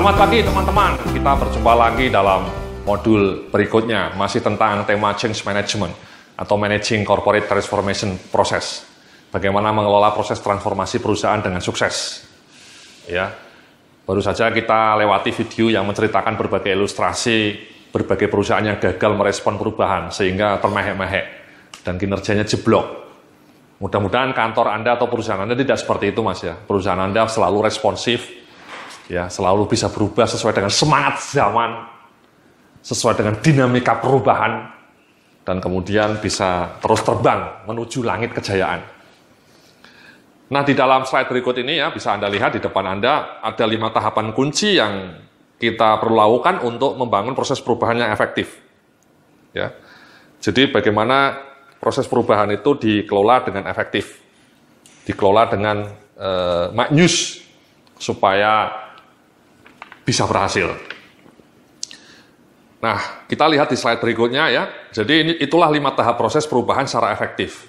Selamat pagi teman-teman, kita berjumpa lagi dalam modul berikutnya, masih tentang tema Change Management atau Managing Corporate Transformation Process. Bagaimana mengelola proses transformasi perusahaan dengan sukses. Ya, baru saja kita lewati video yang menceritakan berbagai ilustrasi, berbagai perusahaan yang gagal merespon perubahan sehingga termehek-mehek dan kinerjanya jeblok. Mudah-mudahan kantor Anda atau perusahaan Anda tidak seperti itu, Mas ya. Perusahaan Anda selalu responsif, ya, selalu bisa berubah sesuai dengan semangat zaman, sesuai dengan dinamika perubahan, dan kemudian bisa terus terbang menuju langit kejayaan. Nah, di dalam slide berikut ini ya, bisa Anda lihat di depan Anda ada 5 tahapan kunci yang kita perlu lakukan untuk membangun proses perubahan yang efektif. Ya. Jadi bagaimana proses perubahan itu dikelola dengan efektif, dikelola dengan maknyus supaya bisa berhasil. Nah, kita lihat di slide berikutnya ya. Jadi itulah 5 tahap proses perubahan secara efektif.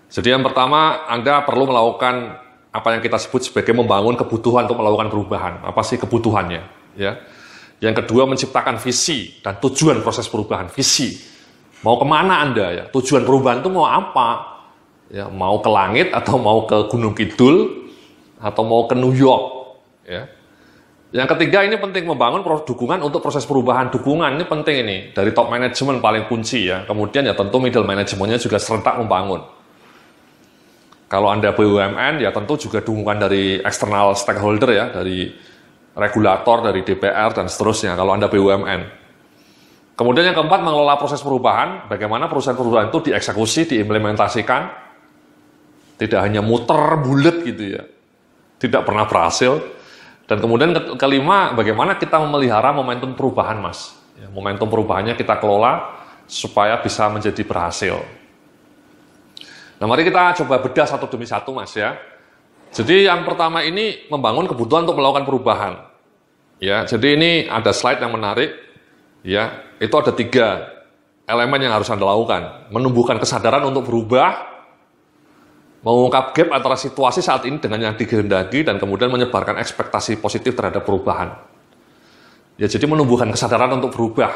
Jadi yang pertama, Anda perlu melakukan apa yang kita sebut sebagai membangun kebutuhan untuk melakukan perubahan. Apa sih kebutuhannya? Ya. Yang kedua, menciptakan visi dan tujuan proses perubahan. Visi. Mau kemana Anda ya? Tujuan perubahan itu mau apa? Ya, mau ke langit atau mau ke Gunung Kidul atau mau ke New York? Ya. Yang ketiga, ini penting membangun dukungan untuk proses perubahan. Dukungan ini penting ini dari top management paling kunci ya. Kemudian ya tentu middle managementnya juga serentak membangun. Kalau Anda BUMN ya tentu juga dukungan dari external stakeholder ya, dari regulator, dari DPR dan seterusnya. Kalau Anda BUMN. Kemudian yang keempat, mengelola proses perubahan, bagaimana proses perubahan itu dieksekusi, diimplementasikan, tidak hanya muter bulet gitu ya, tidak pernah berhasil. Dan kemudian kelima, bagaimana kita memelihara momentum perubahan, Mas. Ya, momentum perubahannya kita kelola supaya bisa menjadi berhasil. Nah, mari kita coba bedah satu demi satu, Mas ya. Jadi yang pertama ini membangun kebutuhan untuk melakukan perubahan. Ya, jadi ini ada slide yang menarik. Ya, itu ada 3 elemen yang harus Anda lakukan. Menumbuhkan kesadaran untuk berubah, mengungkap gap antara situasi saat ini dengan yang dikehendaki, dan kemudian menyebarkan ekspektasi positif terhadap perubahan. Ya, jadi menumbuhkan kesadaran untuk berubah.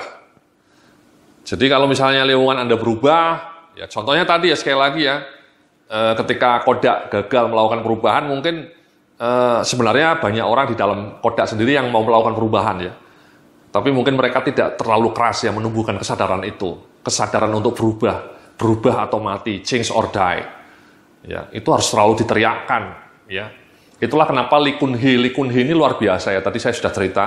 Jadi kalau misalnya lingkungan Anda berubah, ya contohnya tadi ya sekali lagi ya, ketika Kodak gagal melakukan perubahan, mungkin sebenarnya banyak orang di dalam Kodak sendiri yang mau melakukan perubahan ya. Tapi mungkin mereka tidak terlalu keras ya menumbuhkan kesadaran itu, kesadaran untuk berubah atau mati, change or die. Ya, itu harus selalu diteriakkan. Ya, itulah kenapa Lee Kun Hee ini luar biasa ya. Tadi saya sudah cerita.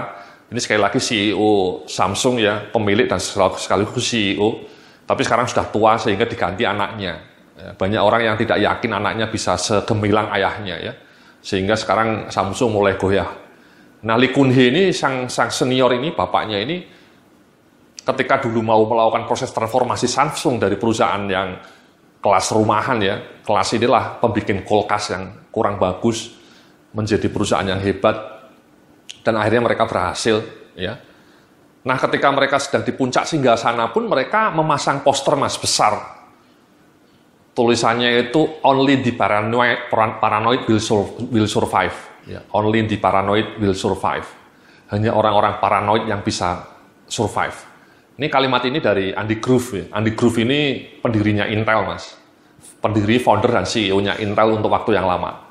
Ini sekali lagi CEO Samsung ya, pemilik dan sekaligus CEO. Tapi sekarang sudah tua sehingga diganti anaknya. Ya, banyak orang yang tidak yakin anaknya bisa segemilang ayahnya ya, sehingga sekarang Samsung mulai goyah. Nah, Lee Kun Hee ini sang senior ini, bapaknya ini, ketika dulu mau melakukan proses transformasi Samsung dari perusahaan yang kelas rumahan ya, kelas inilah pembikin kulkas yang kurang bagus, menjadi perusahaan yang hebat, dan akhirnya mereka berhasil ya. Nah, ketika mereka sedang di puncak singgasana pun mereka memasang poster, Mas, besar. Tulisannya itu only the paranoid will survive. Ya, only the paranoid will survive. Hanya orang-orang paranoid yang bisa survive. Ini kalimat ini dari Andy Grove ya. Andy Grove ini pendirinya Intel, Mas. Pendiri, founder, dan CEO-nya Intel untuk waktu yang lama.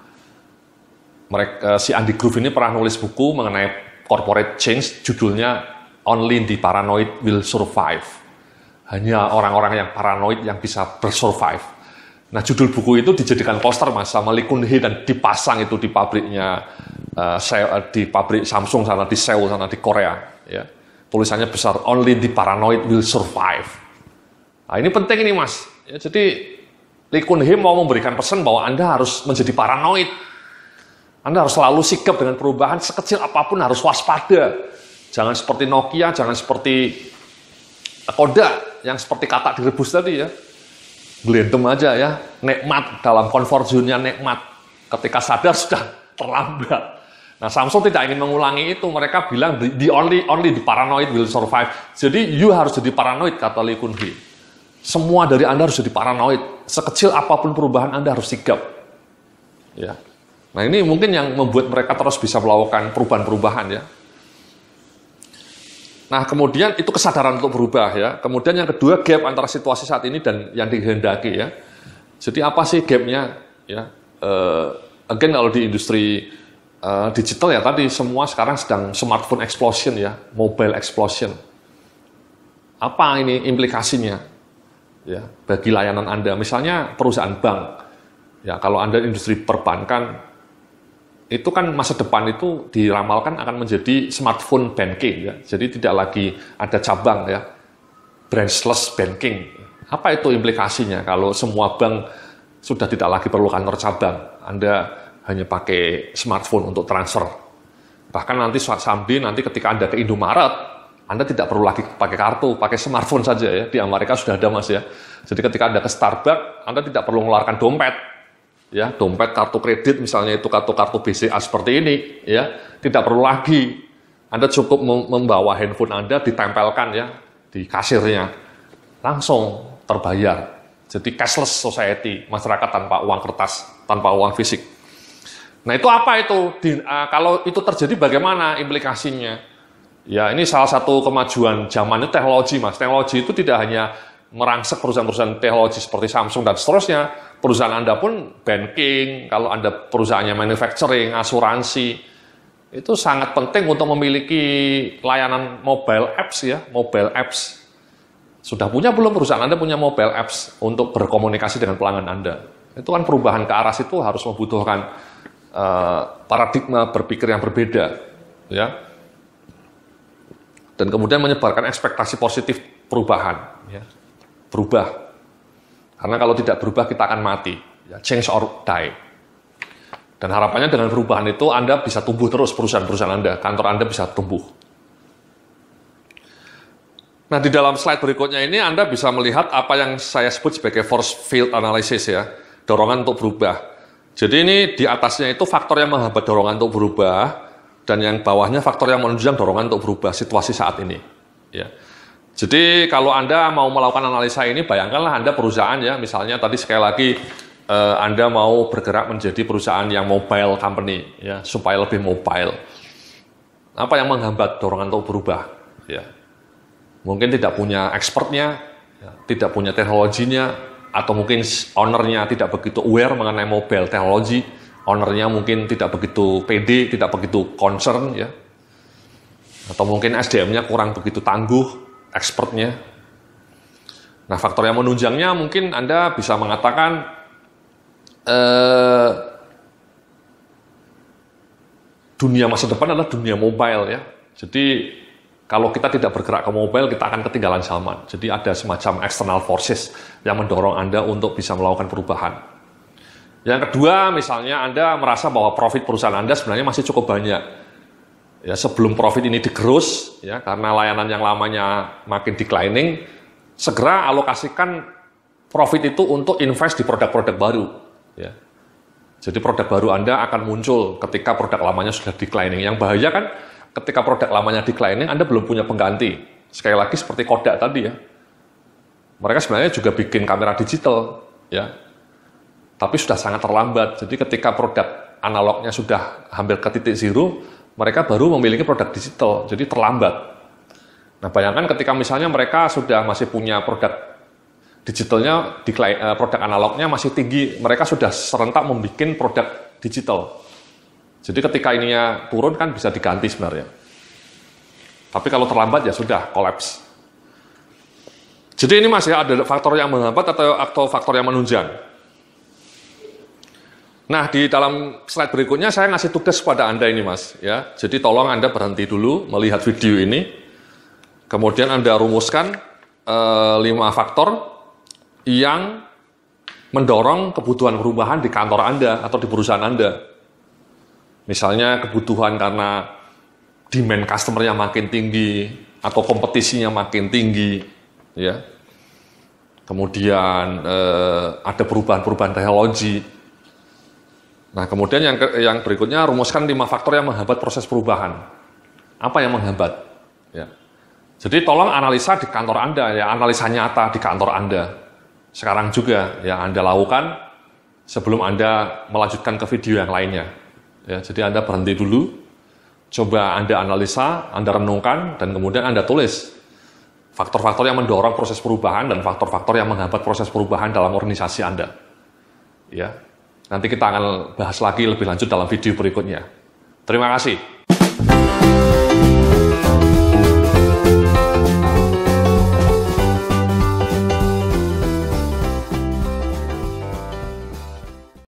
Si Andy Grove ini pernah nulis buku mengenai corporate change, judulnya Only the Paranoid Will Survive. Hanya orang-orang yang paranoid yang bisa bersurvive. Nah, judul buku itu dijadikan poster, Mas, sama Lee Kun Hee dan dipasang itu di pabriknya, di pabrik Samsung sana, di Seoul sana, di Korea. Ya. Tulisannya besar, Only the Paranoid Will Survive. Nah, ini penting ini, Mas. Ya, jadi Lee Kun Hee mau memberikan pesan bahwa Anda harus menjadi paranoid. Anda harus selalu sigap dengan perubahan, sekecil apapun harus waspada. Jangan seperti Nokia, jangan seperti Kodak, yang seperti katak direbus tadi ya. Gelendem aja ya, nikmat, dalam comfort zone-nya nikmat. Ketika sadar sudah terlambat. Nah, Samsung tidak ingin mengulangi itu. Mereka bilang, only the paranoid will survive. Jadi, you harus jadi paranoid, kata Lee Kun Hee. Semua dari Anda harus jadi paranoid. Sekecil apapun perubahan, Anda harus sigap. Ya. Nah, ini mungkin yang membuat mereka terus bisa melakukan perubahan-perubahan ya. Nah, kemudian itu kesadaran untuk berubah ya. Kemudian yang kedua, gap antara situasi saat ini dan yang dikehendaki ya. Jadi apa sih gapnya ya? Again kalau di industri digital ya tadi semua sekarang sedang smartphone explosion ya, mobile explosion. Apa ini implikasinya ya bagi layanan Anda? Misalnya perusahaan bank ya, kalau Anda industri perbankan itu kan masa depan itu diramalkan akan menjadi smartphone banking ya. Jadi tidak lagi ada cabang ya, branchless banking. Apa itu implikasinya kalau semua bank sudah tidak lagi perlu kantor cabang? Anda hanya pakai smartphone untuk transfer. Bahkan nanti someday nanti ketika Anda ke Indomaret, Anda tidak perlu lagi pakai kartu, pakai smartphone saja ya. Di Amerika sudah ada Mas ya. Jadi ketika Anda ke Starbucks, Anda tidak perlu mengeluarkan dompet. Ya, dompet kartu kredit misalnya itu kartu BCA seperti ini ya, tidak perlu lagi. Anda cukup membawa handphone Anda ditempelkan ya di kasirnya, langsung terbayar. Jadi cashless society, masyarakat tanpa uang kertas, tanpa uang fisik. Nah itu apa itu? Kalau itu terjadi bagaimana implikasinya? Ya ini salah satu kemajuan zaman itu teknologi Mas. Teknologi itu tidak hanya merangsek perusahaan-perusahaan teknologi seperti Samsung dan seterusnya. Perusahaan Anda pun banking, kalau Anda perusahaannya manufacturing, asuransi, itu sangat penting untuk memiliki layanan mobile apps ya, mobile apps. Sudah punya belum perusahaan Anda punya mobile apps untuk berkomunikasi dengan pelanggan Anda? Itu kan perubahan ke arah situ harus membutuhkan paradigma berpikir yang berbeda, ya. Dan kemudian menyebarkan ekspektasi positif perubahan, ya. Berubah. Karena kalau tidak berubah kita akan mati, ya, change or die. Dan harapannya dengan perubahan itu Anda bisa tumbuh terus perusahaan-perusahaan Anda, kantor Anda bisa tumbuh. Nah di dalam slide berikutnya ini Anda bisa melihat apa yang saya sebut sebagai force field analysis ya, dorongan untuk berubah. Jadi ini di atasnya itu faktor yang menghambat dorongan untuk berubah, dan yang bawahnya faktor yang menunjang dorongan untuk berubah situasi saat ini. Ya. Jadi kalau Anda mau melakukan analisa ini, bayangkanlah Anda perusahaan ya, misalnya tadi sekali lagi Anda mau bergerak menjadi perusahaan yang mobile company, ya, supaya lebih mobile. Apa yang menghambat dorongan untuk berubah? Ya. Mungkin tidak punya expertnya, ya, tidak punya teknologinya, atau mungkin ownernya tidak begitu aware mengenai mobile teknologi, ownernya mungkin tidak begitu pede, tidak begitu concern, ya, atau mungkin SDM-nya kurang begitu tangguh, expertnya. Nah, faktor yang menunjangnya mungkin Anda bisa mengatakan dunia masa depan adalah dunia mobile ya. Jadi kalau kita tidak bergerak ke mobile, kita akan ketinggalan zaman. Jadi ada semacam external forces yang mendorong Anda untuk bisa melakukan perubahan. Yang kedua, misalnya Anda merasa bahwa profit perusahaan Anda sebenarnya masih cukup banyak. Ya, sebelum profit ini digerus, ya, karena layanan yang lamanya makin declining, segera alokasikan profit itu untuk invest di produk-produk baru. Ya. Jadi produk baru Anda akan muncul ketika produk lamanya sudah declining. Yang bahaya kan ketika produk lamanya declining, Anda belum punya pengganti. Sekali lagi seperti Kodak tadi ya. Mereka sebenarnya juga bikin kamera digital, ya, tapi sudah sangat terlambat. Jadi ketika produk analognya sudah hampir ke titik zero, mereka baru memiliki produk digital, jadi terlambat. Nah, bayangkan ketika misalnya mereka sudah masih punya produk digitalnya, produk analognya masih tinggi, mereka sudah serentak membuat produk digital. Jadi ketika ininya turun kan bisa diganti sebenarnya. Tapi kalau terlambat ya sudah, kolaps. Jadi ini Mas ya, ada faktor yang menghambat atau faktor yang menunjang. Nah, di dalam slide berikutnya saya ngasih tugas kepada Anda ini Mas, ya. Jadi tolong Anda berhenti dulu melihat video ini. Kemudian Anda rumuskan 5 faktor yang mendorong kebutuhan perubahan di kantor Anda atau di perusahaan Anda. Misalnya kebutuhan karena demand customer-nya makin tinggi atau kompetisinya makin tinggi, ya. Kemudian ada perubahan-perubahan teknologi. Nah, kemudian yang berikutnya rumuskan 5 faktor yang menghambat proses perubahan. Apa yang menghambat? Ya. Jadi tolong analisa di kantor Anda, ya, analisa nyata di kantor Anda. Sekarang juga yang Anda lakukan sebelum Anda melanjutkan ke video yang lainnya. Ya, jadi Anda berhenti dulu, Coba Anda analisa, Anda renungkan, dan kemudian Anda tulis faktor-faktor yang mendorong proses perubahan dan faktor-faktor yang menghambat proses perubahan dalam organisasi Anda. Ya, nanti kita akan bahas lagi lebih lanjut dalam video berikutnya. Terima kasih.